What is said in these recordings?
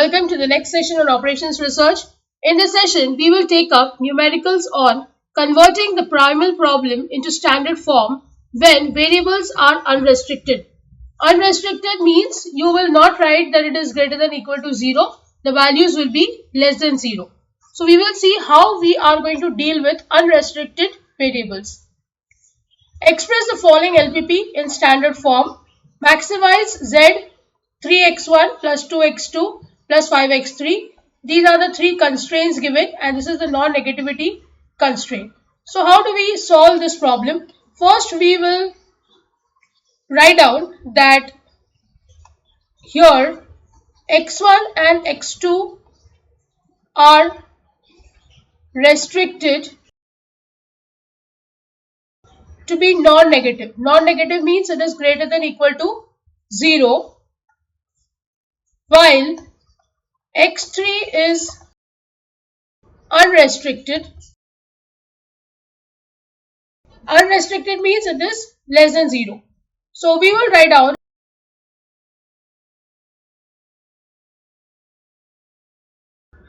welcome to the next session on operations research. In this session, we will take up numericals on converting the primal problem into standard form when variables are unrestricted. Unrestricted means you will not write that it is greater than or equal to 0. The values will be less than 0. So we will see how we are going to deal with unrestricted variables. Express the following LPP in standard form. Maximize Z 3x1 plus 2x2 plus 5x3. These are the three constraints given, and this is the non-negativity constraint. So how do we solve this problem? First, we will write down that here x1 and x2 are restricted to be non-negative. Non-negative means it is greater than or equal to 0, while x3 is unrestricted. Unrestricted means it is less than 0. So we will write down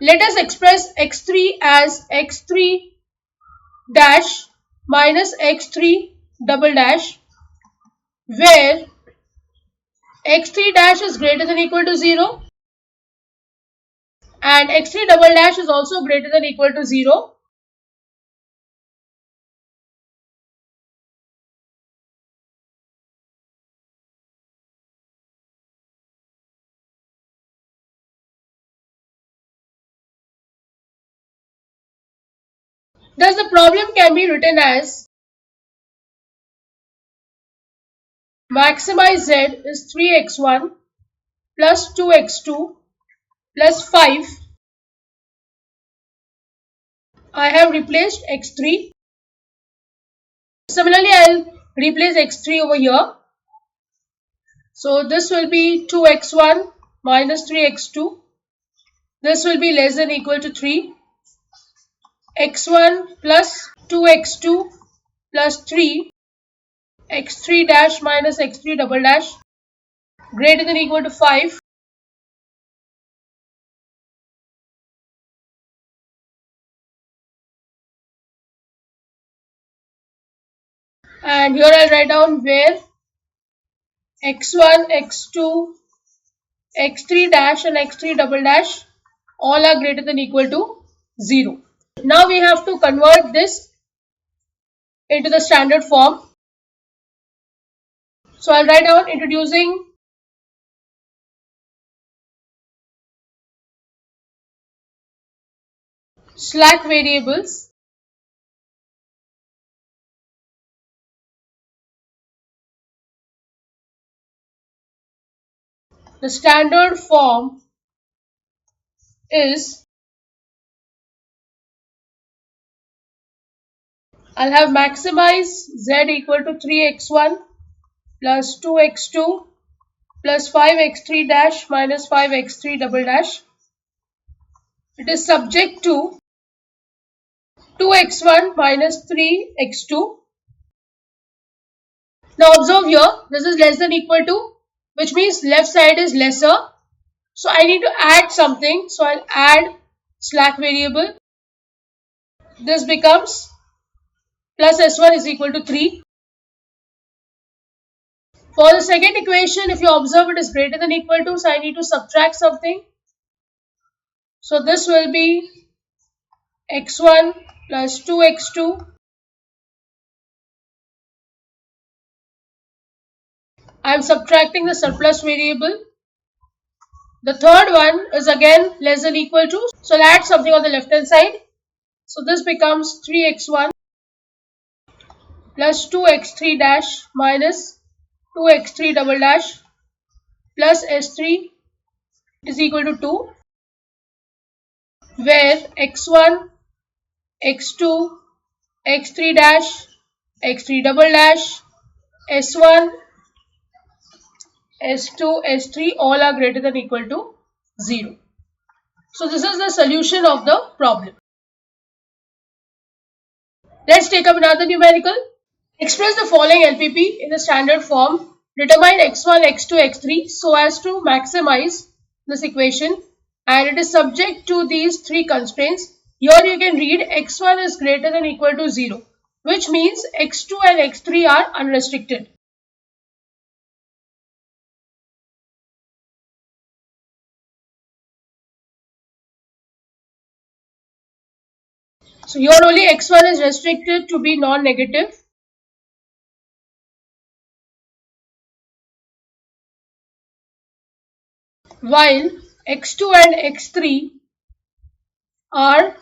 let us express x3 as x3 dash minus x3 double dash, where x3 dash is greater than or equal to 0 and x3 double dash is also greater than or equal to 0. Thus the problem can be written as maximize Z is 3x1 plus 2x2 plus 5. I have replaced x3. Similarly, I will replace x3 over here. So this will be 2x1 minus 3x2. This will be less than or equal to 3. x1 plus 2x2 plus 3. x3 dash minus x3 double dash greater than or equal to 5. And here I'll write down where x1, x2, x3 dash and x3 double dash all are greater than or equal to 0. Now we have to convert this into the standard form. So I'll write down introducing slack variables. The standard form is I'll have maximize Z equal to 3x1 plus 2x2 plus 5x3 dash minus 5x3 double dash. It is subject to 2x1 minus 3x2. Now observe here, this is less than or equal to, which means left side is lesser. So I need to add something. So I'll add slack variable. This becomes plus s1 is equal to 3. For the second equation, if you observe, it is greater than or equal to, so I need to subtract something. So this will be x1 plus 2x2. I am subtracting the surplus variable. The third one is again less than or equal to, so I'll add something on the left hand side. So this becomes 3x1 plus 2x3 dash minus 2x3 double dash plus s3 is equal to 2, where x1, x2, x3 dash, x3 double dash, s1, s2, s3 all are greater than or equal to 0. So this is the solution of the problem. Let's take up another numerical. Express the following LPP in the standard form. Determine x1, x2, x3 so as to maximize this equation. and it is subject to these three constraints. Here you can read x1 is greater than or equal to 0, which means x2 and x3 are unrestricted. So here only x1 is restricted to be non-negative, while x2 and x3 are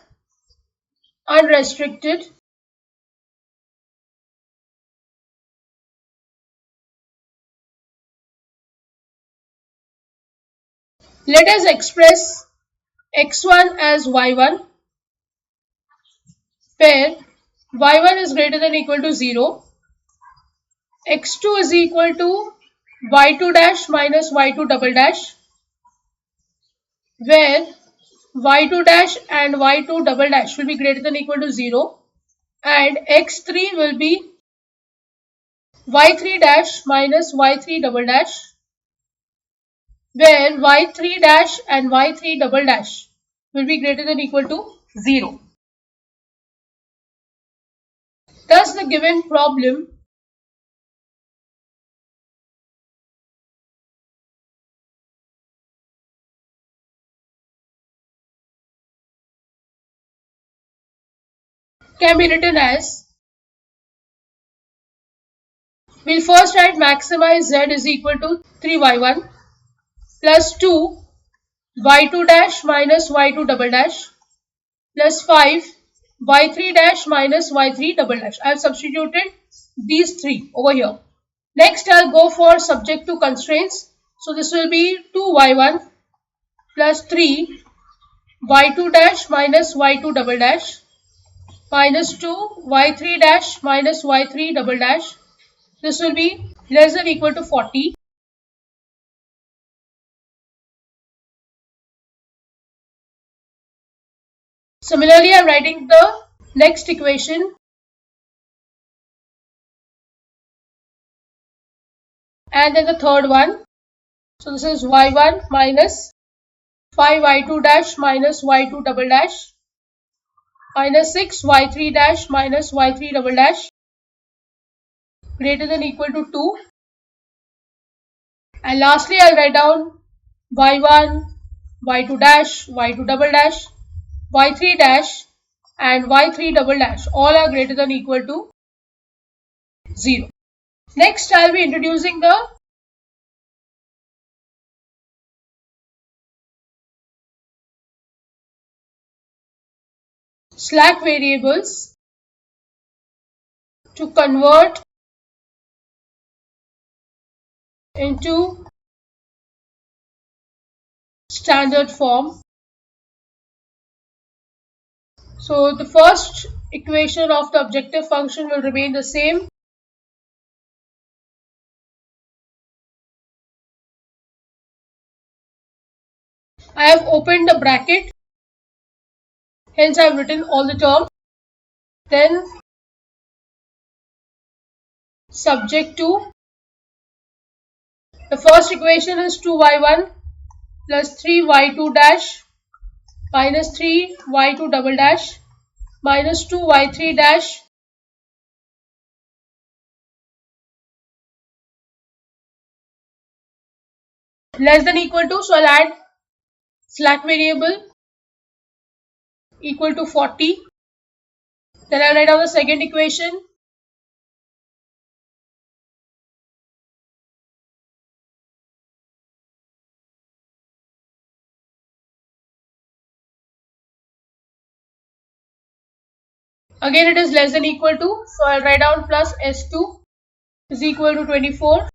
unrestricted. Let us express x1 as y1, where y1 is greater than or equal to 0, x2 is equal to y2 dash minus y2 double dash, where y2 dash and y2 double dash will be greater than or equal to 0, and x3 will be y3 dash minus y3 double dash, where y3 dash and y3 double dash will be greater than or equal to 0. Thus the given problem can be written as, we'll first write maximize z is equal to 3y1 plus 2 y2 dash minus y2 double dash plus 5 y3 dash minus y3 double dash. I have substituted these three over here. Next I'll go for subject to constraints. So this will be 2y1 plus 3 y2 dash minus y2 double dash minus 2 y3 dash minus y3 double dash. This will be less than or equal to 40. Similarly, I am writing the next equation, and then the third one. So this is y1 minus 5y2 dash minus y2 double dash minus 6 y3 dash minus y3 double dash greater than or equal to 2. And lastly, I'll write down y1, y2 dash, y2 double dash, y3 dash and y3 double dash all are greater than or equal to 0. Next, I'll be introducing the slack variables to convert into standard form. So the first equation of the objective function will remain the same. I have opened the bracket, hence I have written all the terms. Then subject to, the first equation is 2y1 plus 3y2 dash minus 3y2 double dash minus 2y3 dash less than equal to, so I'll add slack variable equal to 40. Then I'll write down the second equation. Again it is less than equal to, so I'll write down plus S2 is equal to 24.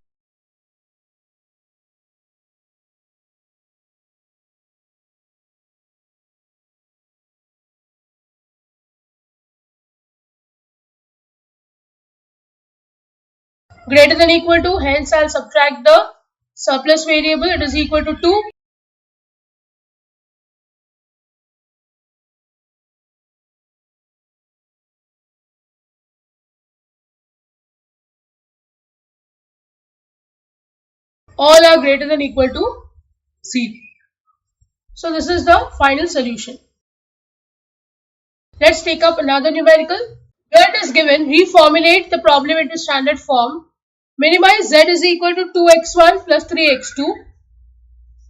Greater than equal to, hence I'll subtract the surplus variable, it is equal to 2. All are greater than equal to 0. So this is the final solution. Let's take up another numerical. Where it is given, reformulate the problem into standard form. Minimize z is equal to 2x1 plus 3x2.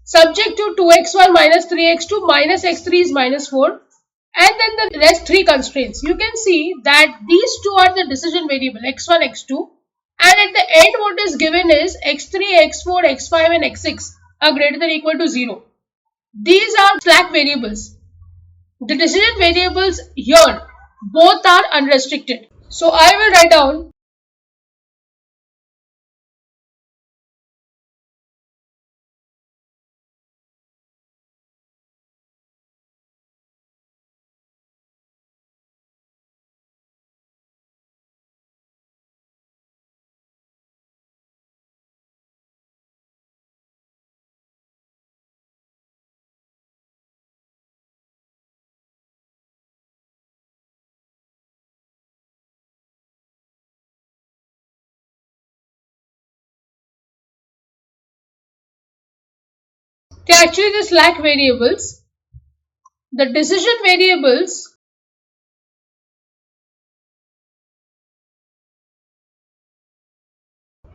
Subject to 2x1 minus 3x2 minus x3 is minus 4. And then the rest 3 constraints. You can see that these two are the decision variable x1, x2. And at the end what is given is x3, x4, x5 and x6 are greater than or equal to 0. These are slack variables. The decision variables here, both are unrestricted. So I will write down they are actually the slack variables. The decision variables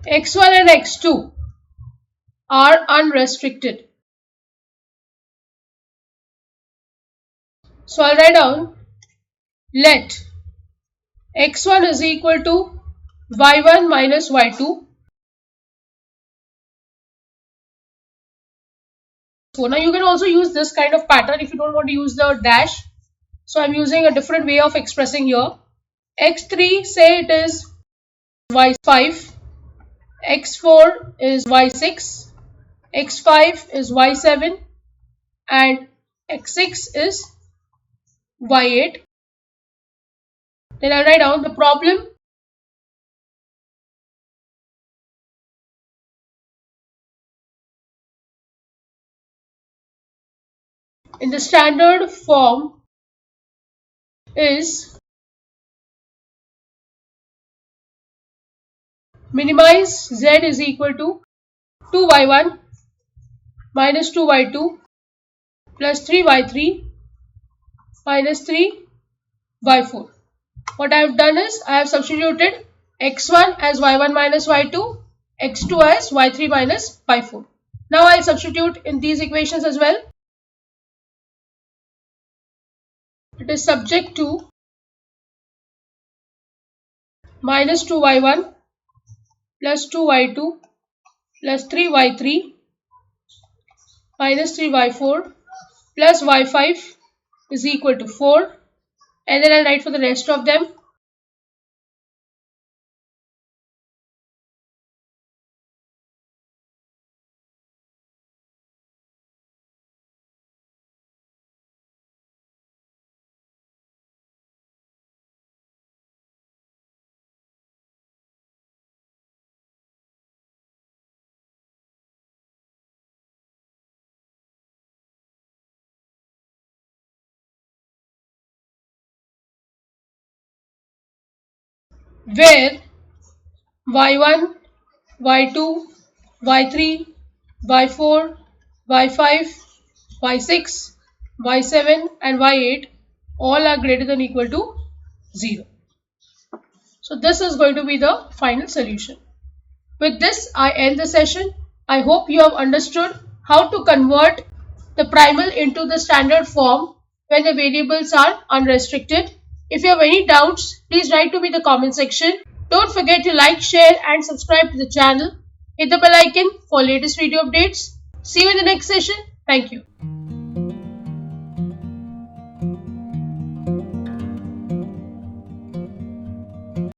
x1 and x2 are unrestricted. So I'll write down let x1 is equal to y1 minus y2. So now you can also use this kind of pattern if you don't want to use the dash. So I'm using a different way of expressing here. x3, say it is y5, x4 is y6, x5 is y7 and x6 is y8. Then I'll write down the problem in the standard form is minimize z is equal to 2y1 minus 2y2 plus 3y3 minus 3y4. What I have done is I have substituted x1 as y1 minus y2, x2 as y3 minus y4. Now I will substitute in these equations as well. It is subject to minus 2y1 plus 2y2 plus 3y3 minus 3y4 plus y5 is equal to 4, and then I'll write for the rest of them. Where y1, y2, y3, y4, y5, y6, y7 and y8 all are greater than or equal to 0. So this is going to be the final solution. With this, I end the session. I hope you have understood how to convert the primal into the standard form when the variables are unrestricted. If you have any doubts, please write to me in the comment section. Don't forget to like, share and subscribe to the channel. Hit the bell icon for latest video updates. See you in the next session. Thank you.